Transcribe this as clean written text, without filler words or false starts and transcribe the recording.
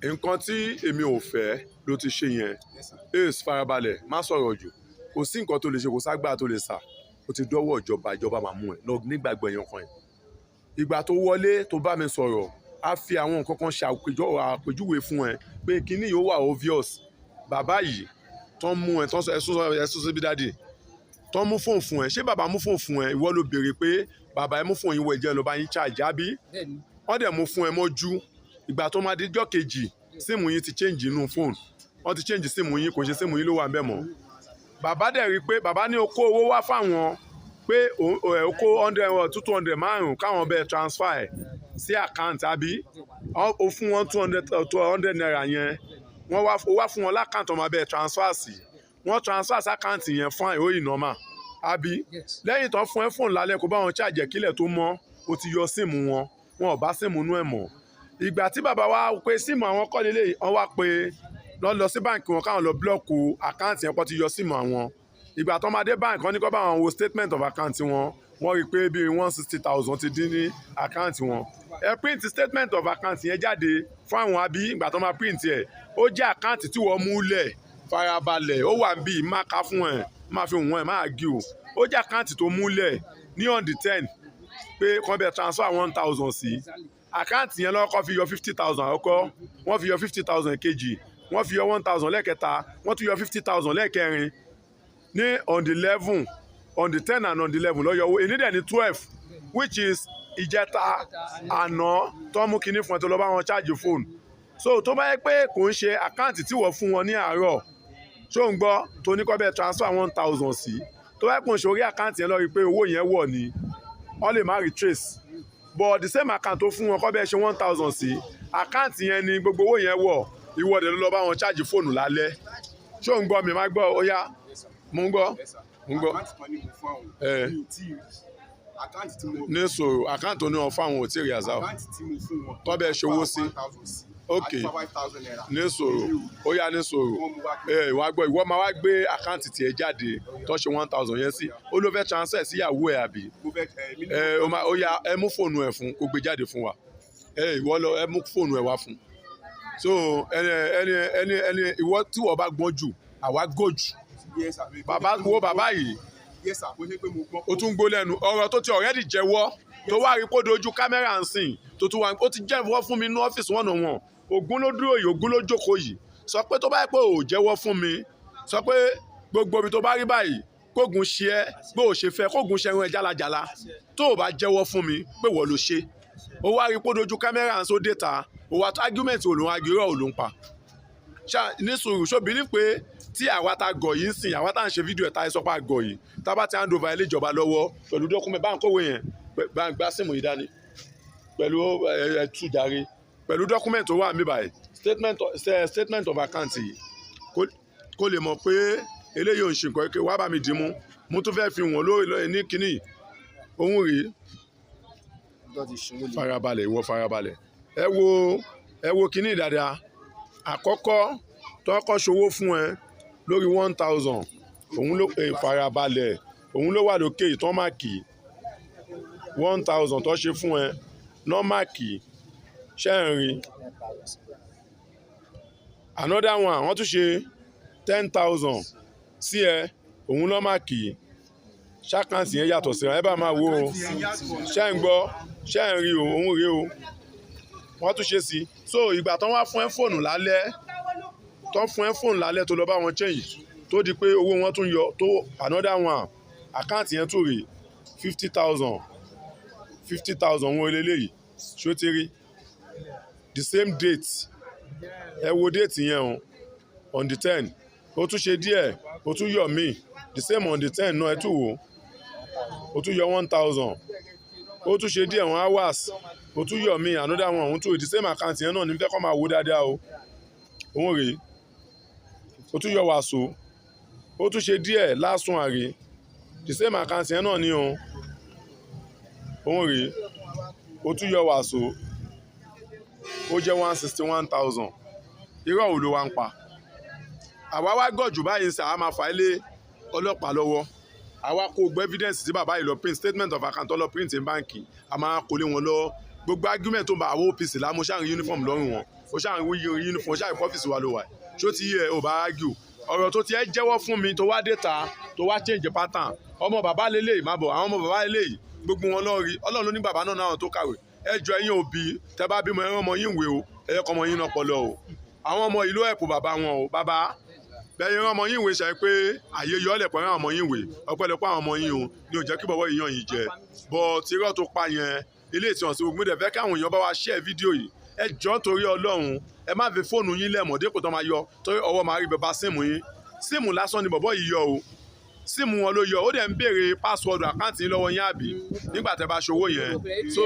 nǹkan tí èmi ò fẹ́ ló ti ṣe yẹn. Ace farabalẹ̀ má sọ̀rọ̀ jù, kò sí nǹkan tó lè ṣe, kò ságbára tó lè sà, ó ti dọ́wọ́ ìjọba máa mú ẹ lọ nígbàgbọ́ ẹ̀yàn kan yẹn. Ìgbà tó wọlé tó bá mi sọ̀rọ̀ á fi àwọn nǹkan kan ṣe àpèjúwe fún ẹ pé kíní yóò wà obvious. Bàbá yìí tó ń mú ẹ tó ń sọ ẹ̀sùn síbi dáàdì tó ń mú fóònù fún ẹ, ṣé bàbá mú fóònù fún ẹ ìwọ ló béèrè pé bàbá ẹ mú fóònù yín wọ ẹ̀jẹ̀ ló bá yín charge àbí wọ́n dẹ̀ mú fún ẹ mọ́jú. Ìgbà tó máa di ọjọ́ kejì síìmù yín ti change inú fóònù, wọ́n ti change síìmù yín, kò ṣe síìmù yín ló wà ń bẹ̀ mọ́. Bàbá dẹ̀ rí i pé bàbá ní ó kó owó wá fáwọn pé ó kó 100 200 márùn-ún káwọn bẹ́ẹ̀ transfer ẹ̀ sí àkáǹtì àbí ó fún wọn 200 naira yẹn wọ́n wá fún wọn lákáǹtì ọmọ bẹ́ẹ̀ transfer sí, wọ́n transfer sí àkáǹtì yẹn fún ìròyìn normal àbí lẹ́yìn tó fún ẹ fóònù lálẹ́ kó bá wọn charge kílẹ̀ tó mọ́ ó ti yọ síìmù wọn ò bá síìmù inú ẹ̀ mọ́. Ìgbà tí bàbá wa pé síìmù àwọn kọ́ nílé wọ́n wá pé lọ sí báǹkì wọn káwọn lọ blọ́ọ̀kù àkáǹtì yẹn pọ̀ ti yọ síìmù àwọn. Ìgbà tó máa dé báǹkì wọn ní kó bá wọn wo statement of account wọn, wọ́n rí i pé bíi 160,000 ti dín ní àkáǹtì wọn. Ẹ print statement of account yẹn jáde fún àwọn àbí ìgbà tó máa print ẹ̀ ó jẹ́ àkáǹtì tí wọ́n mú lẹ̀ farabalẹ̀ ó wà níbí má ká fún ẹ̀ má fi wọ́n ẹ̀ má gí o. Ó jẹ́ àkáǹtì tó mú lẹ̀ ní on the 10 pé kàn bẹ transfer 1,000 sí àkáǹtì yẹn lọ́kọ́ fi yọ 50,000 àkọ́kọ́, wọ́n fi yọ 50,000 kejì, wọ́n fi yọ 1,000 lẹ́ẹ̀kẹta, wọ́n tún yọ 50,000 lẹ́ẹ̀kẹrin ní on the 11 on the 10 and on the 11 lọ́yọ̀ owó èyí dẹ̀ ní 12 which is ìjẹta àná tó mú kinní fún ẹ tó lọ bá wọn charge phone. So tó bá yẹ pé kò ń ṣe àkáǹtì tí wọ́n fún wọn ní àárọ̀ ṣó ń gbọ́ tó ní kọ́ bẹ́ẹ̀ transfer 1,000 sí, tó bá yẹ kò ń ṣe orí àkáǹtì yẹn lọ rí i pé owó yẹn wọ̀ ni wọ́n lè má retrace but the same account tó fún wọn kọ́ bẹ́ẹ̀ ṣe 1,000 sí àkáǹtì yẹn ni gbogbo owó yẹn wọ̀ ìwọ́de ló lọ bá wọn charge fóònù lálẹ́. Ṣó ń gbọ́ mi má gbọ́ ó yá mo ń gbọ́ ní sòrò àkáǹtì tó ní wọn fún àwọn ò tí ì rí àzá o tó bẹ́ẹ̀ ṣe owó sí ok ní sòrò ó yá ní sòrò wàá gbọ́ ìwọ máa wá gbé àkáǹtì tiẹ̀ jáde tó ṣe 1,000 yẹn sí ó ló fẹ́ transfer sí ìyàwó ẹ̀ àbí ó yá ẹ mú fóònù ẹ̀ fún kó gbé jáde fún wa ìwọ lọ ẹ mú fóònù ẹ̀ wá fún. So ẹni ìwọ tí wọ́n bá gbọ́n jù àwa gòjù bàbá wo bàbá yìí ó tún gbó lẹ́nu ọ̀rọ̀ tó ti already jẹ́wọ́ tó wá rí kó dojú kámẹ́rà ń sìn tó tún wá ó ti jẹ́wọ́ fún mi ní ọ́fíìsì one on one Ògún ló dúró yìí Ògún ló jókòó yìí sọ pé tó bá yẹ pé ò jẹ́wọ́ fún mi sọ pé gbogbo ibi tó bá rí báyìí kógun ṣe ẹ́ pé ò ṣe fẹ́ kógun ṣe ẹran ẹ jálajàla tó ò bá jẹ́wọ́ fún mi pé wọ́n ló ṣe ó wá rí kó dojú kámẹ́rà ń só déta ó wá tó argument ò ló ń agirọ́ ò ló ń pa ní sùúrù ṣóbi ní pé tí àwa ta gọ̀ yìí ń sìn àwa tá à ń ṣe fídíò ẹ̀ ta ẹ̀ sọ́pà gọ̀ yìí tá bá ti hand over ilé ìjọba lọ́wọ́ pẹ̀lú dọ́kúmẹ̀ bá ń kówó yẹn bá ń gbá símù yìí dání pẹ̀lú ẹ̀tújàre pẹ̀lú dọ́kúmẹ̀ tó wà mí báyìí statement of account yìí kó lè mọ̀ pé eléyìí ò ń ṣe nǹkan ike wá bá mi dì mú tún fẹ́ fi wọ́n lórí ní kínní òun rèé farabalẹ̀ ìwọ farabalẹ̀ ẹ wo kínní dáadáa àkọ́kọ́ tọ́kọ́ ṣòwò fún ẹ lórí 1,000 òun ló pè farabalẹ̀ òun ló wà lókè ìtàn máàkì 1,000 tó ṣe fún ẹ nọ́màkì ṣẹ́ẹ̀rin another one wọ́n tún ṣe 10,000 sí ẹ òun nọ́màkì ṣàkáǹtì yẹn yàtọ̀ síra ẹ bá máa wo o ṣẹ́ ń gbọ́ ṣẹ́ ń rí o òun rí o wọ́n tún ṣe sí so ìgbà tán wá fún ẹ fóònù lálẹ́ tó fún ẹ fóònù lálẹ́ tó lọ bá wọn change tó di pé owó wọn tún yọ tó another one àkáǹtì yẹn tún rè 50,000 wọn eléyìí ṣó ti rí the same date ẹ wo date yẹn o on the 10 ó tún ṣe díẹ̀ ó tún yọ míì the same on the 10 náà ẹ tún wò ó tún yọ 1,000 ó tún ṣe díẹ̀ 1 hours ó tún yọ míì another one òun tún the same account yẹn náà ní fẹ́ kọ́ máa wò dáadáa o òun rèé ó tún yọ wàsó ó tún ṣe díẹ̀ last one rèé the same account yẹn náà ní o òun rèé ó tún yọ wàsó ó jẹ́ 161,000 irọ́ òun ló wá ń pa àwa wá gọ̀jù báyìí ń sà á máa fà á lé ọlọ́pàá lọ́wọ́ àwa kò gbọ́ evidence tí bàbá yìí lọ print statement of account lọ print ní báǹkì a máa kó lé wọn lọ gbogbo argument tó ń bá àwọn OPC lámúṣáàrin uniform lọ́rùn wọn ó ṣáà ń wí uniform ó ṣáà ń kọ́fíìsì wa ló wà ṣó ti yẹ ò bá argue ọ̀rọ̀ tó ti ẹ jẹ́wọ́ fún mi tó wá déta tó wá change pattern ọmọ bàbá lélẹ́yìí má bọ̀ àwọn ọmọ bàbá lélẹ́yìí gbogbo wọn lọ rí ọlọ́run ló ní bàbá náà náà tó kàwé ẹ jọ ẹ̀yin òbí tẹ́ bá bímọ ẹran ọmọ yín wé o ẹ yẹ kọ́ ọmọ yín náà pọlọ o àwọn ọmọ yìí ló ẹ̀pù bàbá wọn o bàbá bẹ́ẹ̀ ẹran ọmọ yín wé ṣe pé àyè yọ ọ̀lẹ̀pọ̀ ẹran ọmọ yín wé ọpẹ́lọpẹ́ àwọn ọmọ yín o ní ò jẹ́ kí bọ̀bọ̀ yìí yàn yín jẹ bọ̀ tìrọ̀ tó pa yẹn ilé ìtàn sí gbogbo ìdẹ̀fẹ́ káwọn èèyàn bá wa share fídíò yìí ẹ jọ̀ọ́ torí ọlọ́run ẹ má fi fóònù yín lẹ̀mọ̀ dípò tó máa yọ torí ọwọ́ máa rí bàbá síìmù yín síìmù lásán ni bọ̀bọ̀ yìí yọ o síìmù wọn ló yọ ó dẹ̀ ń béèrè pásíwọ́ọ̀dù àkáǹtì yín lọ́wọ́ yín àbí nígbà tẹ́ bá ṣòwò yẹn so